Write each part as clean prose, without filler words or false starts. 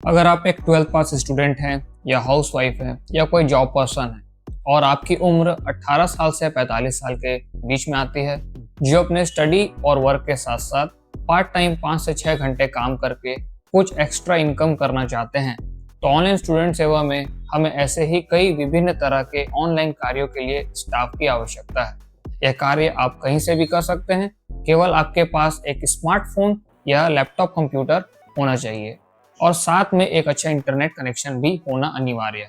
अगर आप एक 12th पास स्टूडेंट हैं या हाउसवाइफ हैं या कोई जॉब पर्सन है और आपकी उम्र 18 साल से 45 साल के बीच में आती है, जो अपने स्टडी और वर्क के साथ साथ पार्ट टाइम 5 से 6 घंटे काम करके कुछ एक्स्ट्रा इनकम करना चाहते हैं, तो ऑनलाइन स्टूडेंट सेवा में हमें ऐसे ही कई विभिन्न तरह के ऑनलाइन कार्यों के लिए स्टाफ की आवश्यकता है। यह कार्य आप कहीं से भी कर सकते हैं, केवल आपके पास एक स्मार्टफोन या लैपटॉप कंप्यूटर होना चाहिए और साथ में एक अच्छा इंटरनेट कनेक्शन भी होना अनिवार्य है।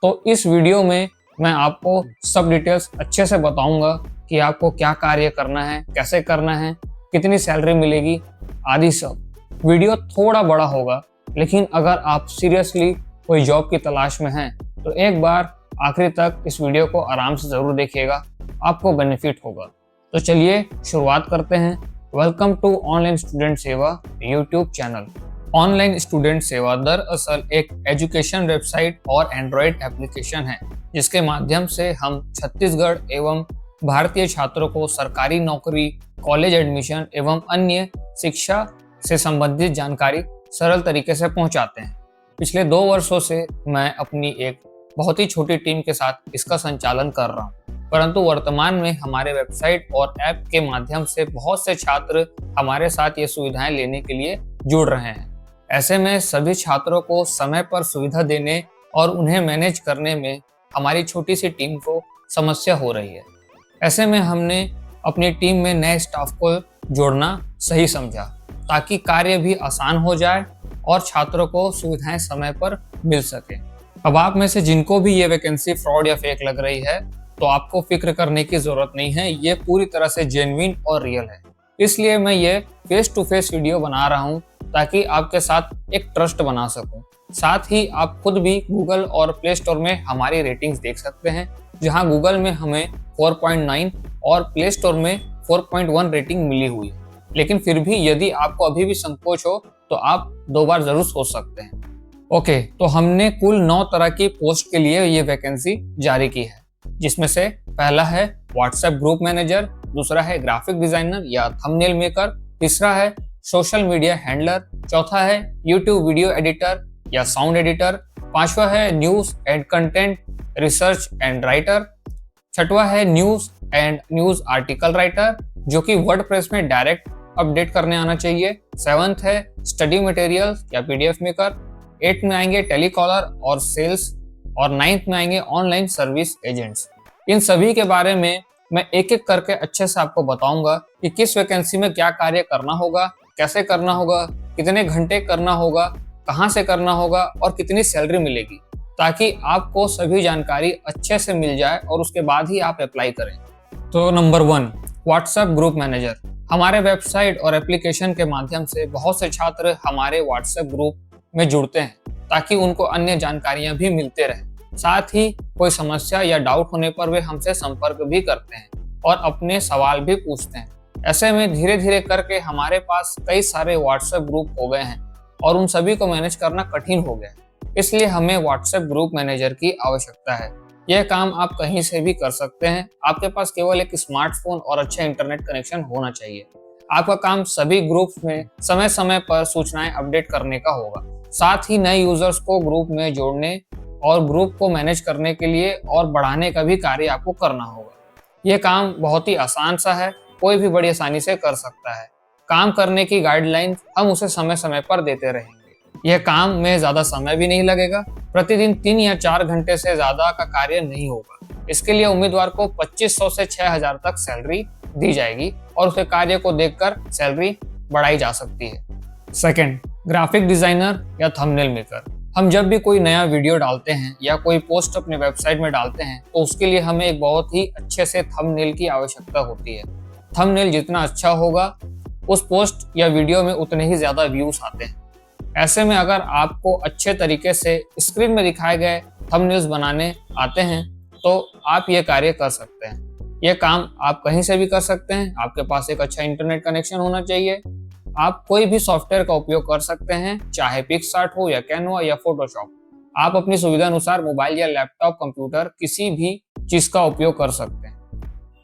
तो इस वीडियो में मैं आपको सब डिटेल्स अच्छे से बताऊंगा कि आपको क्या कार्य करना है, कैसे करना है, कितनी सैलरी मिलेगी, आदि सब। वीडियो थोड़ा बड़ा होगा, लेकिन अगर आप सीरियसली कोई जॉब की तलाश में हैं तो एक बार आखिरी तक इस वीडियो को आराम से ज़रूर देखिएगा, आपको बेनिफिट होगा। तो चलिए शुरुआत करते हैं। वेलकम टू ऑनलाइन स्टूडेंट सेवा यूट्यूब चैनल। ऑनलाइन स्टूडेंट सेवा दरअसल एक एजुकेशन वेबसाइट और एंड्रॉयड एप्लीकेशन है, जिसके माध्यम से हम छत्तीसगढ़ एवं भारतीय छात्रों को सरकारी नौकरी, कॉलेज एडमिशन एवं अन्य शिक्षा से संबंधित जानकारी सरल तरीके से पहुंचाते हैं। पिछले 2 वर्षों से मैं अपनी एक बहुत ही छोटी टीम के साथ इसका संचालन कर रहा हूं, परंतु वर्तमान में हमारे वेबसाइट और ऐप के माध्यम से बहुत से छात्र हमारे साथ ये सुविधाएं लेने के लिए जुड़ रहे हैं। ऐसे में सभी छात्रों को समय पर सुविधा देने और उन्हें मैनेज करने में हमारी छोटी सी टीम को समस्या हो रही है। ऐसे में हमने अपनी टीम में नए स्टाफ को जोड़ना सही समझा, ताकि कार्य भी आसान हो जाए और छात्रों को सुविधाएं समय पर मिल सके। अब आप में से जिनको भी ये वैकेंसी फ्रॉड या फेक लग रही है, तो आपको फिक्र करने की जरूरत नहीं है। ये पूरी तरह से जेन्युइन और रियल है। इसलिए मैं ये फेस टू फेस वीडियो बना रहा हूँ, ताकि आपके साथ एक ट्रस्ट बना सकूं। साथ ही आप खुद भी गूगल और प्ले स्टोर में हमारी रेटिंग्स देख सकते हैं, जहां गूगल में हमें 4.9 और प्ले स्टोर में 4.1 रेटिंग मिली हुई है। लेकिन फिर भी यदि आपको अभी भी संकोच हो तो आप 2 बार जरूर सोच सकते हैं। ओके, तो हमने कुल 9 तरह की पोस्ट के लिए ये वैकेंसी जारी की है, जिसमें से पहला है व्हाट्सएप ग्रुप मैनेजर, दूसरा है ग्राफिक डिजाइनर या थंबनेल मेकर, तीसरा है सोशल मीडिया हैंडलर, चौथा है यूट्यूब वीडियो एडिटर या साउंड एडिटर, पांचवा है news and content research and writer, छठवा है न्यूज आर्टिकल राइटर, जो कि वर्डप्रेस में डायरेक्ट अपडेट करने आना चाहिए, 7th है स्टडी मटेरियल्स या पीडीएफ मेकर, 8th में आएंगे टेलीकॉलर और सेल्स, और 9th में आएंगे ऑनलाइन सर्विस एजेंट्स। इन सभी के बारे में मैं एक एक करके अच्छे से आपको बताऊंगा कि किस वैकेंसी में क्या कार्य करना होगा, कैसे करना होगा, कितने घंटे करना होगा, कहां से करना होगा और कितनी सैलरी मिलेगी, ताकि आपको सभी जानकारी अच्छे से मिल जाए और उसके बाद ही आप अप्लाई करें। तो नंबर 1, व्हाट्सएप ग्रुप मैनेजर। हमारे वेबसाइट और एप्लीकेशन के माध्यम से बहुत से छात्र हमारे व्हाट्सएप ग्रुप में जुड़ते हैं, ताकि उनको अन्य जानकारियां भी मिलते रहें। साथ ही कोई समस्या या डाउट होने पर वे हमसे संपर्क भी करते हैं और अपने सवाल भी पूछते हैं। ऐसे में धीरे धीरे करके हमारे पास कई सारे व्हाट्सएप ग्रुप हो गए हैं और उन सभी को मैनेज करना कठिन हो गया है। इसलिए हमें व्हाट्सएप ग्रुप मैनेजर की आवश्यकता है। यह काम आप कहीं से भी कर सकते हैं। आपके पास केवल एक स्मार्टफोन और अच्छा इंटरनेट कनेक्शन होना चाहिए। आपका काम सभी ग्रुप्स में समय समय पर सूचनाएं अपडेट करने का होगा। साथ ही नए यूजर्स को ग्रुप में जोड़ने और ग्रुप को मैनेज करने के लिए और बढ़ाने का भी कार्य आपको करना होगा। यह काम बहुत ही आसान सा है, कोई भी बड़ी आसानी से कर सकता है। काम करने की गाइडलाइन हम उसे समय समय पर देते रहेंगे। यह काम में ज्यादा समय भी नहीं लगेगा। प्रतिदिन 3 या 4 घंटे से ज्यादा का कार्य नहीं होगा। इसके लिए उम्मीदवार को 2500 से 6000 तक सैलरी दी जाएगी और उसके कार्य को देखकर सैलरी बढ़ाई जा सकती है। सेकंड, ग्राफिक डिजाइनर या थंबनेल मेकर। हम जब भी कोई नया वीडियो डालते हैं या कोई पोस्ट अपने वेबसाइट में डालते हैं, तो उसके लिए हमें एक बहुत ही अच्छे से थंबनेल की आवश्यकता होती है। थंबनेल जितना अच्छा होगा, उस पोस्ट या वीडियो में उतने ही ज्यादा व्यूज आते हैं। ऐसे में अगर आपको अच्छे तरीके से स्क्रीन में दिखाए गए थंबनेल्स बनाने आते हैं, तो आप ये कार्य कर सकते हैं। यह काम आप कहीं से भी कर सकते हैं। आपके पास एक अच्छा इंटरनेट कनेक्शन होना चाहिए। आप कोई भी सॉफ्टवेयर का उपयोग कर सकते हैं, चाहे पिक्सआर्ट हो या कैनवा या फोटोशॉप। आप अपनी सुविधा अनुसार मोबाइल या लैपटॉप, कंप्यूटर, किसी भी चीज का उपयोग कर सकते हैं।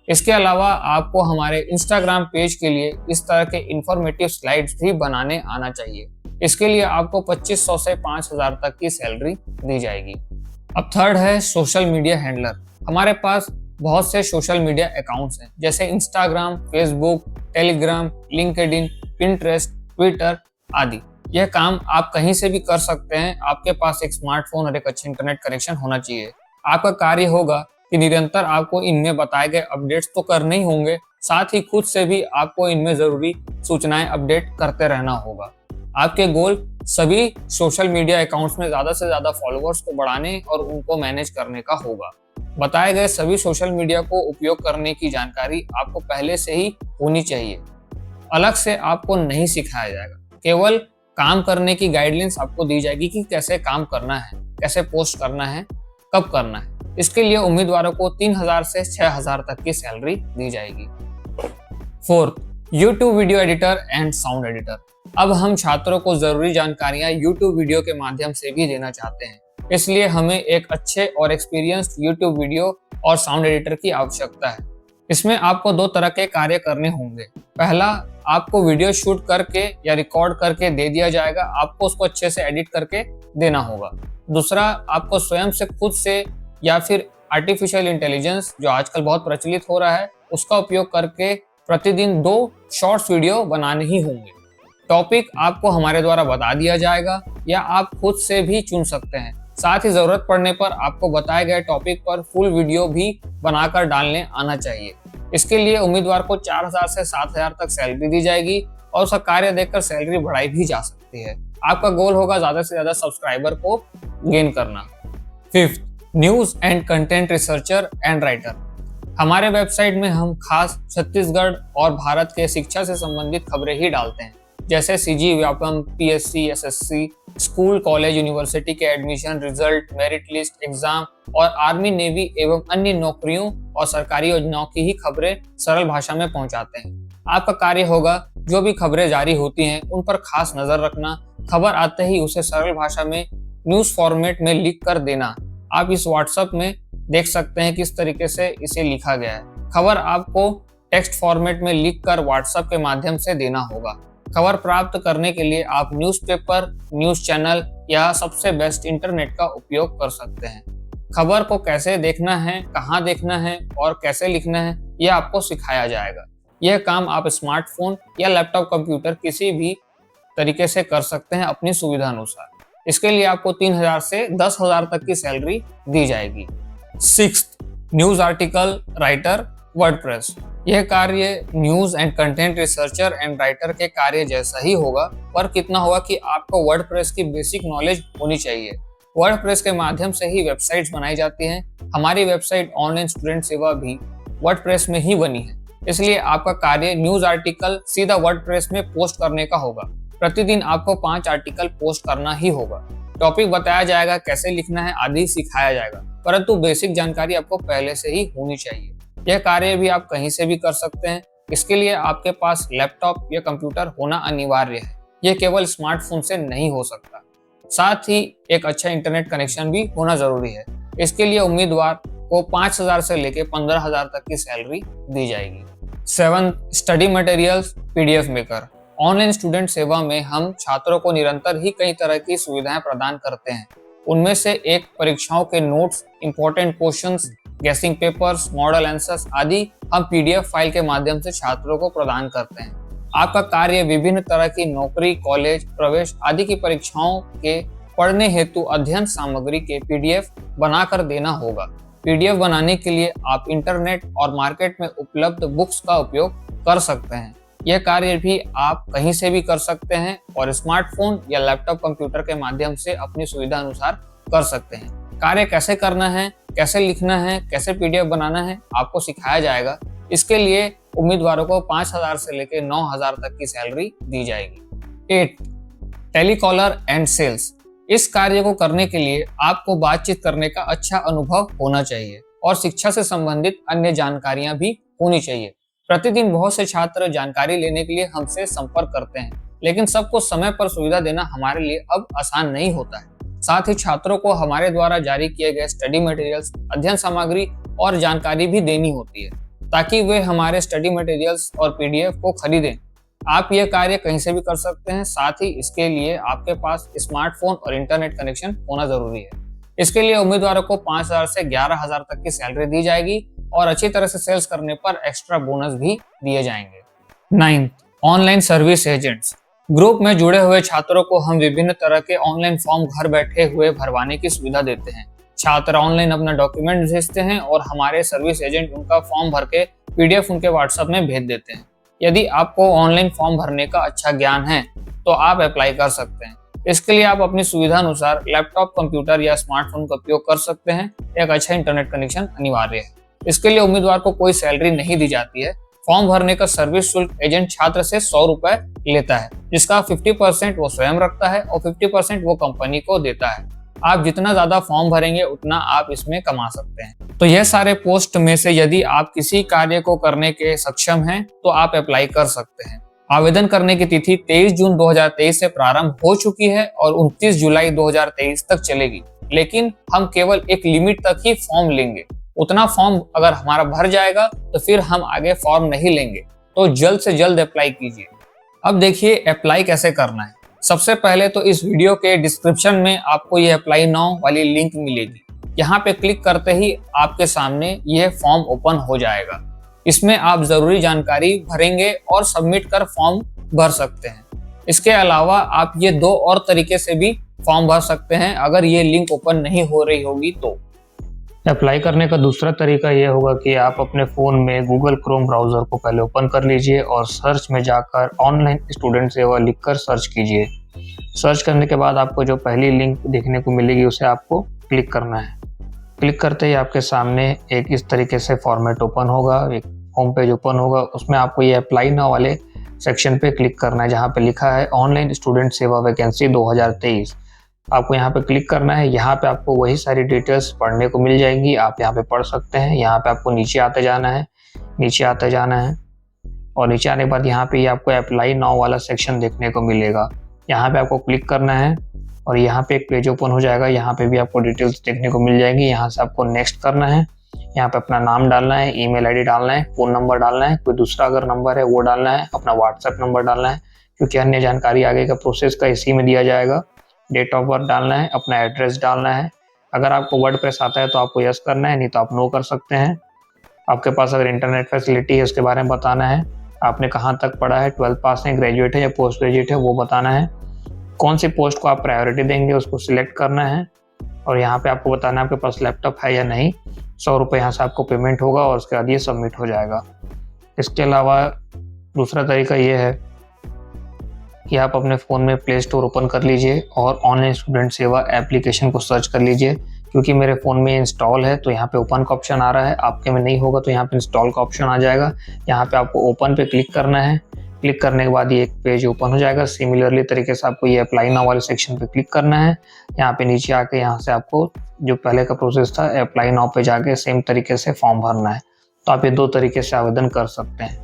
इसके अलावा आपको हमारे इंस्टाग्राम पेज के लिए इस तरह के इंफॉर्मेटिव स्लाइड्स भी बनाने आना चाहिए। इसके लिए आपको 2500 से 5000 तक की सैलरी दी जाएगी। अब थर्ड है सोशल मीडिया हैंडलर। हमारे पास बहुत से सोशल मीडिया अकाउंट्स हैं, जैसे Instagram, Facebook, Telegram, LinkedIn, Pinterest, Twitter आदि। यह काम आप कहीं से भी कर सकते हैं। आपके पास एक स्मार्टफोन और एक अच्छे इंटरनेट कनेक्शन होना चाहिए। आपका कार्य होगा कि निरंतर आपको इनमें बताए गए अपडेट्स तो करने ही होंगे, साथ ही खुद से भी आपको इनमें जरूरी सूचनाएं अपडेट करते रहना होगा। आपके गोल सभी सोशल मीडिया अकाउंट्स में ज्यादा से ज्यादा फॉलोअर्स को बढ़ाने और उनको मैनेज करने का होगा। बताए गए सभी सोशल मीडिया को उपयोग करने की जानकारी आपको पहले से ही होनी चाहिए। अलग से आपको नहीं सिखाया जाएगा, केवल काम करने की गाइडलाइंस आपको दी जाएगी कि कैसे काम करना है, कैसे पोस्ट करना है, कब करना है। इसके लिए उम्मीदवारों को 3000 से 6000 तक की सैलरी दी जाएगी। Fourth, YouTube video editor and sound editor. अब हम छात्रों को जरूरी जानकारियां यूट्यूब वीडियो के माध्यम से भी देना चाहते हैं, इसलिए हमें एक अच्छे और एक्सपीरियंस्ड यूट्यूब वीडियो और साउंड एडिटर की आवश्यकता है। इसमें आपको दो तरह के कार्य करने होंगे। पहला, आपको वीडियो शूट करके या रिकॉर्ड करके दे दिया जाएगा, आपको उसको अच्छे से एडिट करके देना होगा। दूसरा, आपको स्वयं से खुद से या फिर आर्टिफिशियल इंटेलिजेंस, जो आजकल बहुत प्रचलित हो रहा है, उसका उपयोग करके प्रतिदिन 2 शॉर्ट्स वीडियो बनाने ही होंगे। टॉपिक आपको हमारे द्वारा बता दिया जाएगा या आप खुद से भी चुन सकते हैं। साथ ही जरूरत पड़ने पर आपको बताए गए टॉपिक पर फुल वीडियो भी बनाकर डालने आना चाहिए। इसके लिए उम्मीदवार को 4000 से 7000 तक सैलरी दी जाएगी और उसका कार्य देखकर सैलरी बढ़ाई भी जा सकती है। आपका गोल होगा ज्यादा से ज्यादा सब्सक्राइबर को गेन करना। Fifth, news and content researcher and writer. हमारे वेबसाइट में हम खास छत्तीसगढ़ और भारत के शिक्षा से संबंधित खबरें ही डालते हैं, जैसे CG Vyapam, PSC, SSC, school, college, university के admission result, merit list, exam और आर्मी, नेवी एवं अन्य नौकरियों और सरकारी योजनाओं की ही खबरें सरल भाषा में पहुंचाते हैं। आपका कार्य होगा जो भी खबरें जारी होती हैं उन पर खास नजर रखना, खबर आते ही उसे सरल भाषा में न्यूज फॉर्मेट में लिख कर देना। आप इस व्हाट्सएप में देख सकते हैं किस तरीके से इसे लिखा गया है। खबर आपको टेक्स्ट फॉर्मेट में लिख कर व्हाट्सएप के माध्यम से देना होगा। खबर प्राप्त करने के लिए आप न्यूज़पेपर, न्यूज चैनल या सबसे बेस्ट इंटरनेट का उपयोग कर सकते हैं। खबर को कैसे देखना है, कहां देखना है और कैसे लिखना है, यह आपको सिखाया जाएगा। यह काम आप स्मार्टफोन या लैपटॉप, कंप्यूटर किसी भी तरीके से कर सकते हैं अपनी सुविधा अनुसार। इसके लिए आपको 3000 से 10,000 तक की सैलरी दी जाएगी। Sixth, news article writer, WordPress. यह कार्य news and content researcher and writer के कार्य जैसा ही होगा, पर कितना होगा कि आपको वर्डप्रेस की बेसिक नॉलेज होनी चाहिए। वर्डप्रेस के माध्यम से ही वेबसाइट्स बनाई जाती हैं। हमारी वेबसाइट ऑनलाइन स्टूडेंट सेवा भी वर्डप्रेस में ही बनी है, इसलिए आपका कार्य न्यूज आर्टिकल सीधा वर्डप्रेस में पोस्ट करने का होगा। प्रतिदिन आपको 5 आर्टिकल पोस्ट करना ही होगा। टॉपिक बताया जाएगा, कैसे लिखना है आदि सिखाया जाएगा, परंतु बेसिक जानकारी आपको पहले से ही होनी चाहिए। यह कार्य भी आप कहीं से भी कर सकते हैं। इसके लिए आपके पास लैपटॉप या कंप्यूटर होना अनिवार्य है। यह केवल स्मार्टफोन से नहीं हो सकता। साथ ही एक अच्छा इंटरनेट कनेक्शन भी होना जरूरी है। इसके लिए उम्मीदवार को 5000 से लेकर 15000 तक की सैलरी दी जाएगी। 7, study materials PDF maker. Online student सेवा में हम छात्रों को निरंतर ही कई तरह की सुविधाएं प्रदान करते हैं। उनमें से एक परीक्षाओं के नोट्स, इंपॉर्टेंट क्वेश्चंस, गेसिंग पेपर्स, मॉडल आंसर्स आदि हम पीडीएफ फाइल के माध्यम से छात्रों को प्रदान करते हैं। आपका कार्य विभिन्न तरह की नौकरी, कॉलेज, प्रवेश आदि की परीक्षाओं के पढ़ने हेतु अध्ययन सामग्री के पीडीएफ बनाकर देना होगा। पीडीएफ बनाने के लिए आप इंटरनेट और मार्केट में उपलब्ध बुक्स का उपयोग कर सकते हैं। यह कार्य भी आप कहीं से भी कर सकते हैं और स्मार्टफोन या लैपटॉप, कंप्यूटर के माध्यम से अपनी सुविधा अनुसार कर सकते हैं। कार्य कैसे करना है, कैसे लिखना है, कैसे पीडीएफ बनाना है, आपको सिखाया जाएगा। इसके लिए उम्मीदवारों को 5000 से लेकर 9000 तक की सैलरी दी जाएगी। 8, टेलीकॉलर एंड सेल्स। इस कार्य को करने के लिए आपको बातचीत करने का अच्छा अनुभव होना चाहिए और शिक्षा से संबंधित अन्य जानकारियां भी होनी चाहिए। प्रतिदिन बहुत से छात्र जानकारी लेने के लिए हमसे संपर्क करते हैं, लेकिन सबको समय पर सुविधा देना हमारे लिए अब आसान नहीं होता है। साथ ही छात्रों को हमारे द्वारा जारी किए गए स्टडी मटेरियल्स, अध्ययन सामग्री और जानकारी भी देनी होती है, ताकि वे हमारे स्टडी मटेरियल्स और पीडीएफ को खरीदें। आप यह कार्य कहीं से भी कर सकते हैं। साथ ही इसके लिए आपके पास स्मार्टफोन और इंटरनेट कनेक्शन होना जरूरी है। इसके लिए उम्मीदवारों को 5,000 से 11,000 तक की सैलरी दी जाएगी और अच्छी तरह से सेल्स करने पर एक्स्ट्रा बोनस भी दिए जाएंगे। 9th, online service agents. Group में जुड़े हुए छात्रों को हम विभिन्न तरह के ऑनलाइन फॉर्म घर बैठे हुए भरवाने की सुविधा देते हैं। छात्र ऑनलाइन अपना डॉक्यूमेंट भेजते हैं और हमारे सर्विस एजेंट उनका फॉर्म भर के PDF उनके WhatsApp में भेज देते हैं। यदि आपको ऑनलाइन फॉर्म भरने का अच्छा ज्ञान है तो आप अप्लाई कर सकते हैं। इसके लिए आप अपनी सुविधा अनुसार लैपटॉप, कंप्यूटर या स्मार्टफोन का उपयोग कर सकते हैं। एक अच्छा इंटरनेट कनेक्शन अनिवार्य है। इसके लिए उम्मीदवार को कोई सैलरी नहीं दी जाती है। फॉर्म भरने का सर्विस शुल्क एजेंट छात्र से 100 रुपए लेता है, जिसका 50% वो स्वयं रखता है और 50% वो कंपनी को देता है। आप जितना ज्यादा फॉर्म भरेंगे उतना आप इसमें कमा सकते हैं। तो यह सारे पोस्ट में से यदि आप किसी कार्य को करने के सक्षम हैं तो आप अप्लाई कर सकते हैं। आवेदन करने की तिथि 23 जून 2023 से प्रारंभ हो चुकी है और 29 जुलाई 2023 तक चलेगी, लेकिन हम केवल एक लिमिट तक ही फॉर्म लेंगे। उतना फॉर्म अगर हमारा भर जाएगा तो फिर हम आगे फॉर्म नहीं लेंगे। तो जल्द से जल्द अप्लाई कीजिए। अब देखिए अप्लाई कैसे करना है। सबसे पहले तो इस वीडियो के डिस्क्रिप्शन में आपको ये अप्लाई नाउ वाली लिंक मिलेगी। यहाँ पे क्लिक करते ही आपके सामने यह फॉर्म ओपन हो जाएगा। इसमें आप जरूरी जानकारी भरेंगे और सबमिट कर फॉर्म भर सकते हैं। इसके अलावा आप ये 2 और तरीके से भी फॉर्म भर सकते हैं अगर ये लिंक ओपन नहीं हो रही होगी तो। अप्लाई करने का दूसरा तरीका यह होगा कि आप अपने फ़ोन में गूगल क्रोम ब्राउज़र को पहले ओपन कर लीजिए और सर्च में जाकर ऑनलाइन स्टूडेंट सेवा लिखकर सर्च कीजिए। सर्च करने के बाद आपको जो पहली लिंक देखने को मिलेगी उसे आपको क्लिक करना है। क्लिक करते ही आपके सामने एक इस तरीके से फॉर्मेट ओपन होगा, एक होम पेज ओपन होगा। उसमें आपको ये अप्लाई नाउ वाले सेक्शन पे क्लिक करना है जहाँ पे लिखा है ऑनलाइन स्टूडेंट सेवा वैकेंसी 2023। आपको यहाँ पे क्लिक करना है। यहाँ पे आपको वही सारी डिटेल्स पढ़ने को मिल जाएंगी, आप यहाँ पे पढ़ सकते हैं। यहाँ पे आपको नीचे आते जाना है, नीचे आते जाना है और नीचे आने के बाद यहाँ पे आपको अप्लाई नाउ वाला सेक्शन देखने को मिलेगा। यहाँ पे आपको क्लिक करना है और यहाँ पे एक पेज ओपन हो जाएगा। यहाँ पे भी आपको डिटेल्स देखने को मिल जाएंगी। यहाँ से आपको नेक्स्ट करना है। यहाँ पे अपना नाम डालना है, ईमेल आईडी डालना है, फ़ोन नंबर डालना है, कोई दूसरा अगर नंबर है वो डालना है, अपना व्हाट्सएप नंबर डालना है क्योंकि अन्य जानकारी आगे का प्रोसेस का इसी में दिया जाएगा। डेट ऑफ बर्थ डालना है, अपना एड्रेस डालना है। अगर आपको वर्डप्रेस आता है तो आपको यस करना है, नहीं तो आप नो कर सकते हैं। आपके पास अगर इंटरनेट फैसिलिटी है उसके बारे में बताना है। आपने कहाँ तक पढ़ा है, 12th पास है, ग्रेजुएट है या पोस्ट ग्रेजुएट है वो बताना है। कौन सी पोस्ट को आप प्रायोरिटी देंगे उसको सिलेक्ट करना है और यहाँ पे आपको बताना है आपके पास लैपटॉप है या नहीं। 100 रुपये यहाँ से आपको पेमेंट होगा और उसके बाद ये सबमिट हो जाएगा। इसके अलावा दूसरा तरीका ये है कि आप अपने फ़ोन में प्ले स्टोर ओपन कर लीजिए और ऑनलाइन स्टूडेंट सेवा एप्लीकेशन को सर्च कर लीजिए। क्योंकि मेरे फ़ोन में इंस्टॉल है तो यहाँ पे ओपन का ऑप्शन आ रहा है, आपके में नहीं होगा तो यहाँ पे इंस्टॉल का ऑप्शन आ जाएगा। यहाँ पे आपको ओपन पे क्लिक करना है। क्लिक करने के बाद ये एक पेज ओपन हो जाएगा। सिमिलरली तरीके से आपको ये अप्लाई नाउ वाले सेक्शन पे क्लिक करना है। यहाँ पे नीचे आके यहाँ से आपको जो पहले का प्रोसेस था अप्लाई नाउ पे जाके सेम तरीके से फॉर्म भरना है। तो आप ये 2 तरीके से आवेदन कर सकते हैं।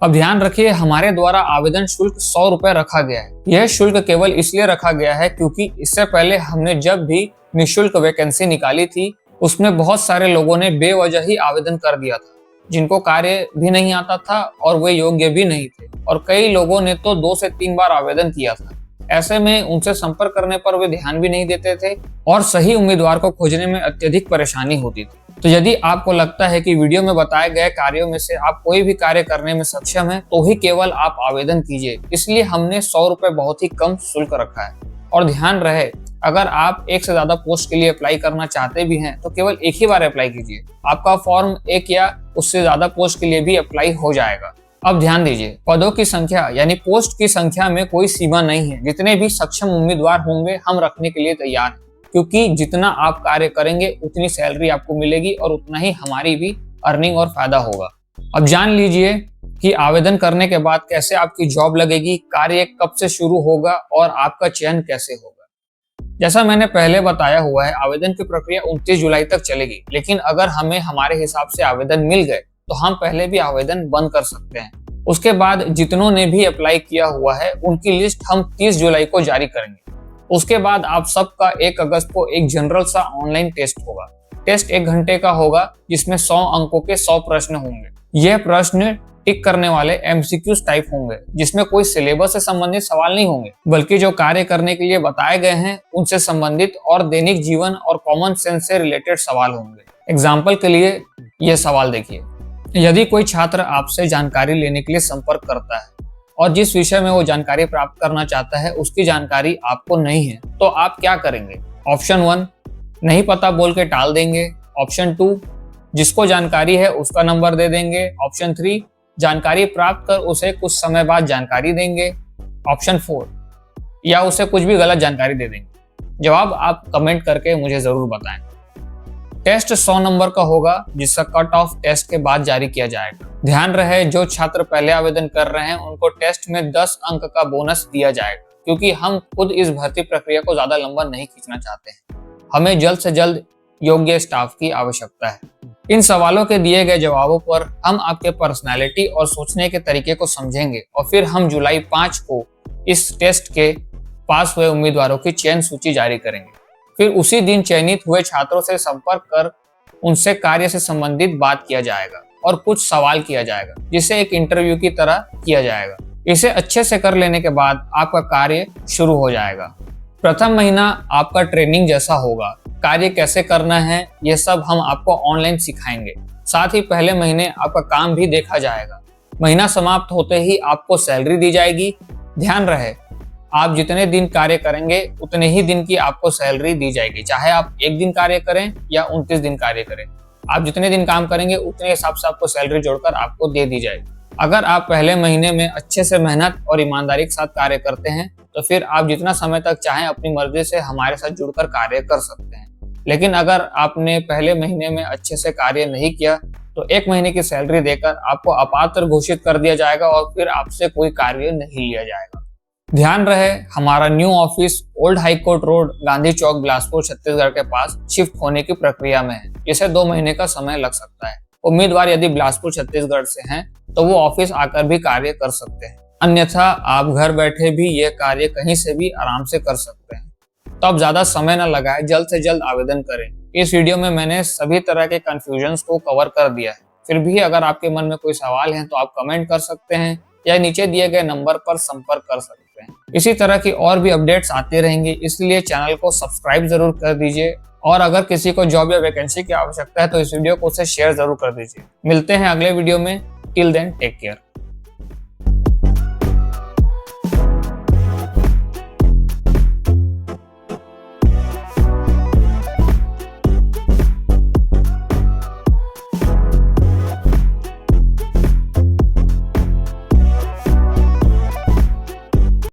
अब ध्यान रखिए हमारे द्वारा आवेदन शुल्क 100 रुपए रखा गया है। यह शुल्क केवल इसलिए रखा गया है क्योंकि इससे पहले हमने जब भी निःशुल्क वैकेंसी निकाली थी उसमें बहुत सारे लोगों ने बेवजह ही आवेदन कर दिया था, जिनको कार्य भी नहीं आता था और वे योग्य भी नहीं थे और कई लोगों ने तो 2 से 3 बार आवेदन किया था। ऐसे में उनसे संपर्क करने पर वे ध्यान भी नहीं देते थे और सही उम्मीदवार को खोजने में अत्यधिक परेशानी होती थी। तो यदि आपको लगता है कि वीडियो में बताए गए कार्यों में से आप कोई भी कार्य करने में सक्षम हैं, तो ही केवल आप आवेदन कीजिए। इसलिए हमने 100 रुपए बहुत ही कम शुल्क रखा है। और ध्यान रहे अगर आप एक से ज्यादा पोस्ट के लिए अप्लाई करना चाहते भी हैं तो केवल एक ही बार अप्लाई कीजिए, आपका फॉर्म एक या उससे ज्यादा पोस्ट के लिए भी अप्लाई हो जाएगा। अब ध्यान दीजिए, पदों की संख्या यानी पोस्ट की संख्या में कोई सीमा नहीं है। जितने भी सक्षम उम्मीदवार होंगे हम रखने के लिए तैयार हैं, क्योंकि जितना आप कार्य करेंगे उतनी सैलरी आपको मिलेगी और उतना ही हमारी भी अर्निंग और फायदा होगा। अब जान लीजिए कि आवेदन करने के बाद कैसे आपकी जॉब लगेगी, कार्य कब से शुरू होगा और आपका चयन कैसे होगा। जैसा मैंने पहले बताया हुआ है, आवेदन की प्रक्रिया 29 जुलाई तक चलेगी, लेकिन अगर हमें हमारे हिसाब से आवेदन मिल गए तो हम पहले भी आवेदन बंद कर सकते हैं। उसके बाद जितनों ने भी अप्लाई किया हुआ है उनकी लिस्ट हम 30 जुलाई को जारी करेंगे। उसके बाद आप सबका 1 अगस्त को एक जनरल सा ऑनलाइन टेस्ट होगा। टेस्ट 1 घंटे का होगा जिसमें 100 अंकों के 100 प्रश्न होंगे। यह प्रश्न टिक करने वाले एमसीक्यूज टाइप होंगे, जिसमें कोई सिलेबस से संबंधित सवाल नहीं होंगे, बल्कि जो कार्य करने के लिए बताए गए हैं उनसे संबंधित और दैनिक जीवन और कॉमन सेंस से रिलेटेड सवाल होंगे। एग्जाम्पल के लिए यह सवाल देखिए, यदि कोई छात्र आपसे जानकारी लेने के लिए संपर्क करता है और जिस विषय में वो जानकारी प्राप्त करना चाहता है उसकी जानकारी आपको नहीं है, तो आप क्या करेंगे? ऑप्शन 1, नहीं पता बोल के टाल देंगे। ऑप्शन 2, जिसको जानकारी है उसका नंबर दे देंगे। ऑप्शन 3, जानकारी प्राप्त कर उसे कुछ समय बाद जानकारी देंगे। ऑप्शन 4, या उसे कुछ भी गलत जानकारी दे देंगे। जवाब आप कमेंट करके मुझे जरूर बताएं। टेस्ट 100 नंबर का होगा, जिसका कट ऑफ टेस्ट के बाद जारी किया जाएगा। ध्यान रहे, जो छात्र पहले आवेदन कर रहे हैं उनको टेस्ट में 10 अंक का बोनस दिया जाएगा, क्योंकि हम खुद इस भर्ती प्रक्रिया को ज्यादा लंबा नहीं खींचना चाहते हैं। हमें जल्द से जल्द योग्य स्टाफ की आवश्यकता है। इन सवालों के दिए गए जवाबों पर हम आपके पर्सनालिटी और सोचने के तरीके को समझेंगे और फिर हम जुलाई 5 को इस टेस्ट के पास हुए उम्मीदवारों की चयन सूची जारी करेंगे। फिर उसी दिन चयनित हुए छात्रों से संपर्क कर उनसे कार्य से संबंधित बात किया जाएगा और कुछ सवाल किया जाएगा, जिसे एक इंटरव्यू की तरह किया जाएगा। इसे अच्छे से कर लेने के बाद आपका कार्य शुरू हो जाएगा। प्रथम महीना आपका ट्रेनिंग जैसा होगा। कार्य कैसे करना है ये सब हम आपको ऑनलाइन सिखाएंगे। साथ ही पहले महीने आपका काम भी देखा जाएगा। महीना समाप्त होते ही आपको सैलरी दी जाएगी। ध्यान रहे, आप जितने दिन कार्य करेंगे उतने ही दिन की आपको सैलरी दी जाएगी, चाहे आप 1 दिन कार्य करें या 29 दिन कार्य करें। आप जितने दिन काम करेंगे उतने हिसाब से आपको सैलरी जोड़कर आपको दे दी जाएगी। अगर आप पहले महीने में अच्छे से मेहनत और ईमानदारी के साथ कार्य करते हैं तो फिर आप जितना समय तक चाहें अपनी मर्जी से हमारे साथ जुड़कर कार्य कर सकते हैं। लेकिन अगर आपने पहले महीने में अच्छे से कार्य नहीं किया तो 1 महीने की सैलरी देकर आपको अपात्र घोषित कर दिया जाएगा और फिर आपसे कोई कार्य नहीं लिया जाएगा। ध्यान रहे, हमारा new office old high court road, Gandhi Chowk, Bilaspur, Chhattisgarh के पास शिफ्ट होने की प्रक्रिया में है, जिसे 2 महीने का समय लग सकता है। उम्मीदवार यदि बिलासपुर छत्तीसगढ़ से हैं तो वो ऑफिस आकर भी कार्य कर सकते हैं, अन्यथा आप घर बैठे भी ये कार्य कहीं से भी आराम से कर सकते हैं। तो आप ज्यादा समय न लगाएं, जल्द से जल्द आवेदन करें। इस वीडियो में मैंने सभी तरह के कंफ्यूजन्स को कवर कर दिया है। फिर भी अगर आपके मन में कोई सवाल है तो आप कमेंट कर सकते हैं या नीचे दिए गए नंबर पर संपर्क कर सकते हैं। इसी तरह की और भी अपडेट्स आते रहेंगे, इसलिए चैनल को सब्सक्राइब जरूर कर दीजिए। और अगर किसी को जॉब या वैकेंसी की आवश्यकता है तो इस वीडियो को उसे शेयर जरूर कर दीजिए। मिलते हैं अगले वीडियो में। Till then take care.